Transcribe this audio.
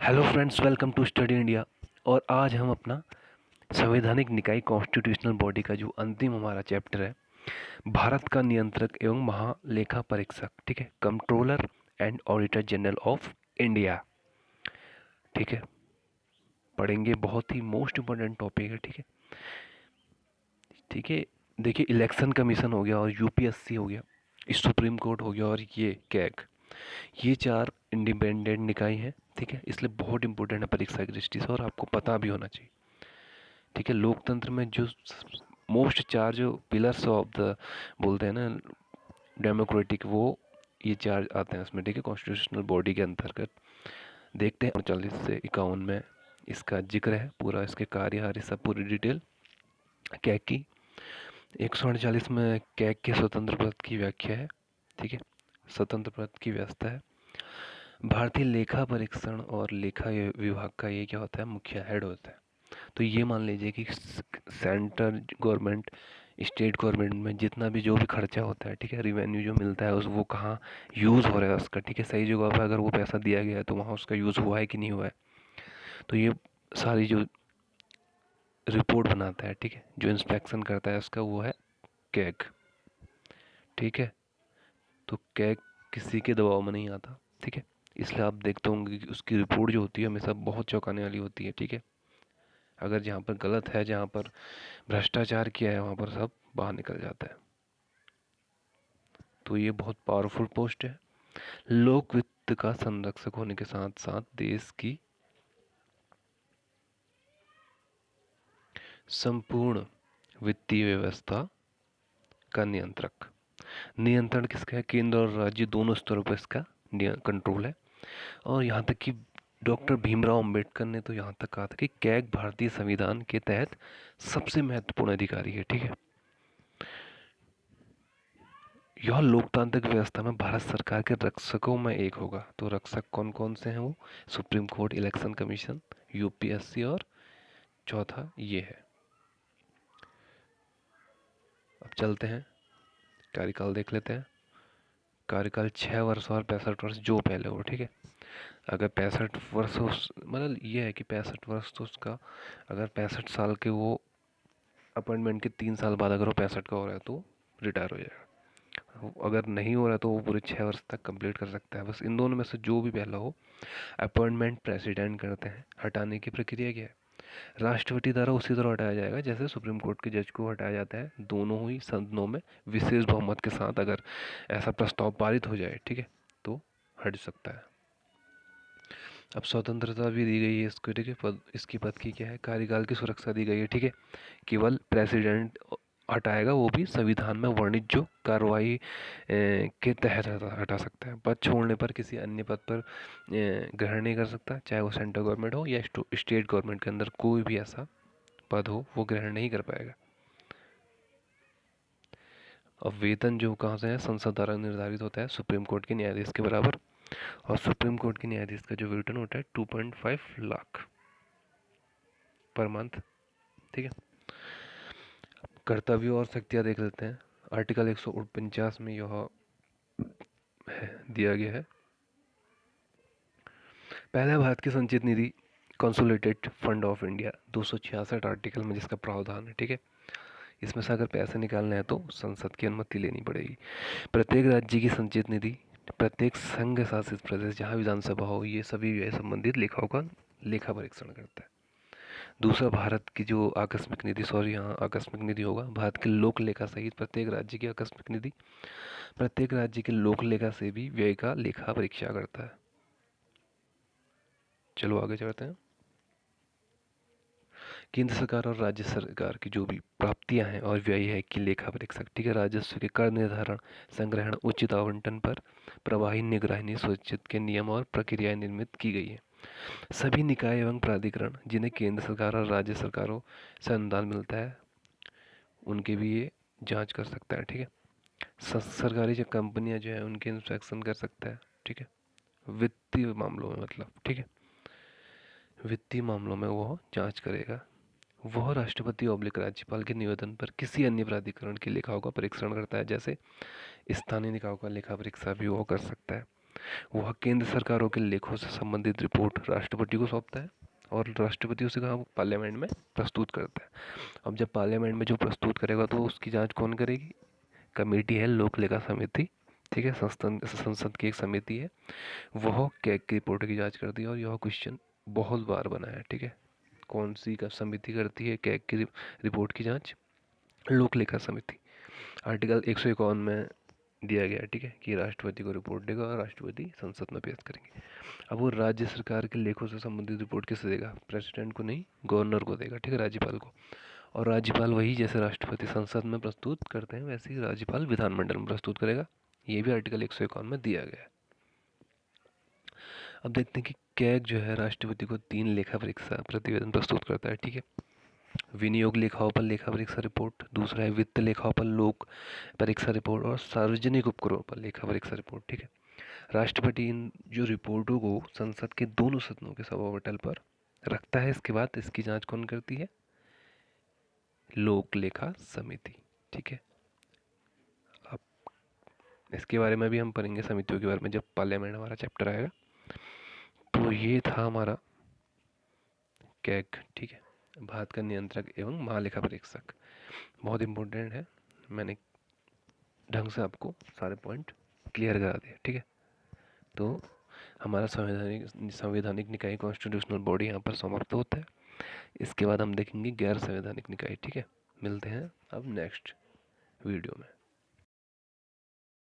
Hello friends, welcome to study India. और आज हम अपना संवैधानिक निकाय कॉन्स्टिट्यूशनल बॉडी का जो अंतिम हमारा चैप्टर है, भारत का नियंत्रक एवं महालेखा परीक्षक, ठीक है, controller and auditor general of India, ठीक है, पढ़ेंगे। बहुत ही मोस्ट इम्पोर्टेंट टॉपिक है, ठीक है। ठीक है, देखिए, इलेक्शन कमीशन हो गया और यूपीएससी हो गया, सुप्रीम कोर्ट हो गया और ये कैग, ये चार इंडिपेंडेंट निकाय हैं, ठीक है। इसलिए बहुत इंपॉर्टेंट है परीक्षा की दृष्टि से और आपको पता भी होना चाहिए, ठीक है। लोकतंत्र में जो मोस्ट चार जो पिलर्स ऑफ द बोलते हैं ना डेमोक्रेटिक, वो ये चार आते हैं इसमें, ठीक है, कॉन्स्टिट्यूशनल बॉडी के अंतर्गत। देखते हैं 39 से 51 में इसका जिक्र है पूरा, इसके कार्य सब पूरी डिटेल कैग की। 148 में कैग के स्वतंत्र पद की व्याख्या है, ठीक है, स्वतंत्र पद की व्यवस्था है। भारतीय लेखा परीक्षण और लेखा विभाग का ये क्या होता है, मुख्य हेड होता है। तो ये मान लीजिए कि सेंट्रल गवर्नमेंट, स्टेट गवर्नमेंट में जितना भी जो भी खर्चा होता है, ठीक है, रिवेन्यू जो मिलता है उस वो कहाँ यूज़ हो रहा है उसका, ठीक है, सही जगह पर अगर वो पैसा दिया गया है तो वहाँ उसका यूज़ हुआ है कि नहीं हुआ है। तो ये सारी जो रिपोर्ट बनाता है, ठीक है, जो इंस्पेक्शन करता है उसका, वो है कैग, ठीक है। तो कैग किसी के दबाव में नहीं आता, ठीक है। इसलिए आप देखते होंगे कि उसकी रिपोर्ट जो होती है हमेशा बहुत चौंकाने वाली होती है, ठीक है। अगर जहाँ पर गलत है, जहाँ पर भ्रष्टाचार किया है, वहाँ पर सब बाहर निकल जाता है। तो ये बहुत पावरफुल पोस्ट है। लोक वित्त का संरक्षक होने के साथ साथ देश की संपूर्ण वित्तीय व्यवस्था का नियंत्रक। नियंत्रण किसका है, केंद्र और राज्य दोनों स्तरों पर इसका कंट्रोल है। और यहाँ तक कि डॉक्टर भीमराव अंबेडकर ने तो यहाँ तक कहा था कि कैग भारतीय संविधान के तहत सबसे महत्वपूर्ण अधिकारी है, ठीक है। यह लोकतांत्रिक व्यवस्था में भारत सरकार के रक्षकों में एक होगा। तो रक्षक कौन कौन से हैं, वो supreme court, election commission, UPSC और चौथा ये है। अब चलते हैं, कार्यकाल देख लेते हैं। कार्यकाल 6 वर्ष और 65 वर्ष जो पहले हो, ठीक है। अगर 65 वर्ष मतलब ये है कि 65 वर्ष तो उसका, अगर 65 साल के वो अपॉइंटमेंट के 3 साल बाद अगर वो 65 का हो रहा है तो रिटायर हो जाएगा। अगर नहीं हो रहा तो वो पूरे 6 वर्ष तक कंप्लीट कर सकता है। बस इन दोनों में से जो भी पहला हो, अपॉइंटमेंट प्रेसिडेंट करते हैं। हटाने की प्रक्रिया क्या है, राष्ट्रपति द्वारा उसी तरह हटाया जाएगा जैसे सुप्रीम कोर्ट के जज को हटाया जाता है, दोनों ही सदनों में विशेष बहुमत के साथ अगर ऐसा प्रस्ताव पारित हो जाए, ठीक है, तो हट सकता है। अब स्वतंत्रता भी दी गई है इसको, ठीक है। पद, इसकी पद की क्या है, कार्यकाल की सुरक्षा दी गई है, ठीक है। केवल प्रेसिडेंट हटाएगा, वो भी संविधान में वर्णित जो कार्रवाई के तहत हटा सकता है। पद छोड़ने पर किसी अन्य पद पर ग्रहण नहीं कर सकता, चाहे वो सेंट्रल गवर्नमेंट हो या स्टेट गवर्नमेंट के अंदर कोई भी ऐसा पद हो, वो ग्रहण नहीं कर पाएगा। अब वेतन जो कहाँ से है, संसद द्वारा निर्धारित होता है सुप्रीम कोर्ट के न्यायाधीश के बराबर। और सुप्रीम कोर्ट के न्यायाधीश का जो वेतन होता है 2.5 लाख पर मंथ, ठीक है। कर्तव्य और शक्तियाँ देख लेते हैं। आर्टिकल 149 में यह दिया गया है। पहला, भारत की संचित निधि consolidated fund of India, 266 article में जिसका प्रावधान है, ठीक है। इसमें से अगर पैसे निकालना है तो संसद की अनुमति लेनी पड़ेगी। प्रत्येक राज्य की संचित निधि, प्रत्येक संघ शासित प्रदेश जहाँ विधानसभा हो, ये सभी व्यय संबंधित लेखाओं का लेखा परीक्षण करता है। दूसरा, भारत की जो आकस्मिक निधि, सॉरी यहाँ आकस्मिक निधि होगा, भारत के लोक लेखा सहित प्रत्येक राज्य की आकस्मिक निधि प्रत्येक राज्य के लोक लेखा से भी व्यय का लेखा परीक्षा करता है। चलो आगे चलते हैं। केंद्र सरकार और राज्य सरकार की जो भी प्राप्तियां हैं और व्यय है की लेखा परीक्षक, ठीक है। राजस्व के कर निर्धारण, संग्रहण, उचित आवंटन पर प्रभावी निगरानी सुनिश्चित के नियम और प्रक्रियाएं निर्मित की गई है। सभी निकाय एवं प्राधिकरण जिन्हें केंद्र सरकार और राज्य सरकारों से अनुदान मिलता है, उनके भी ये जांच कर सकता है, ठीक है। सरकारी जो कंपनियां जो है उनके इंस्पेक्शन कर सकता है, ठीक है, वित्तीय मामलों में, मतलब, ठीक है, वित्तीय मामलों में वो जांच करेगा। वह राष्ट्रपति ऑब्लिक राज्यपाल के निवेदन पर किसी अन्य प्राधिकरण की लेखाओं का परीक्षण करता है, जैसे स्थानीय निकायों का लेखा परीक्षा भी वो कर सकता है। वह केंद्र सरकारों के लेखों से संबंधित रिपोर्ट राष्ट्रपति को सौंपता है और राष्ट्रपति उसे कहाँ पार्लियामेंट में प्रस्तुत करता है। अब जब पार्लियामेंट में जो प्रस्तुत करेगा तो उसकी जांच कौन करेगी? कमेटी है लोक लेखा समिति, ठीक है, संसद की एक समिति है, वह कैग की रिपोर्ट की जांच करती है। और यह क्वेश्चन बहुत बार बना है, ठीक है। कौन सी का समिति करती है कैग की रिपोर्ट की जांच? लोक लेखा समिति। आर्टिकल 151 में दिया गया है, ठीक है, कि राष्ट्रपति को रिपोर्ट देगा और राष्ट्रपति संसद में पेश करेंगे। अब वो राज्य सरकार के लेखों से संबंधित रिपोर्ट किसे देगा? प्रेसिडेंट को नहीं, गवर्नर को देगा, ठीक है, राज्यपाल को। और राज्यपाल वही जैसे राष्ट्रपति संसद में प्रस्तुत करते हैं वैसे ही राज्यपाल विधानमंडल में प्रस्तुत करेगा। ये भी आर्टिकल 151 में दिया गया है। अब देखते हैं कि कैग जो है राष्ट्रपति को 3 लेखा परीक्षा प्रतिवेदन प्रस्तुत करता है, ठीक है। विनियोग लेखाओं पर लेखा परीक्षा रिपोर्ट, दूसरा है वित्त लेखाओं पर लोक परीक्षा रिपोर्ट और सार्वजनिक उपकरणों पर लेखा परीक्षा रिपोर्ट, ठीक है। राष्ट्रपति इन जो रिपोर्टों को संसद के दोनों सदनों के सभा पटल पर रखता है। इसके बाद इसकी जांच कौन करती है? लोक लेखा समिति, ठीक है। अब इसके बारे में भी हम पढ़ेंगे, समितियों के बारे में, जब पार्लियामेंट हमारा चैप्टर आएगा। तो ये था हमारा कैग, ठीक है, भारत का नियंत्रक एवं महालेखा परीक्षक। बहुत इम्पोर्टेंट है, मैंने ढंग से आपको सारे पॉइंट क्लियर करा दिए, ठीक है। तो हमारा संवैधानिक निकाय कॉन्स्टिट्यूशनल बॉडी यहाँ पर समाप्त होता है। इसके बाद हम देखेंगे गैर संवैधानिक निकाय, ठीक है। मिलते हैं अब नेक्स्ट वीडियो में।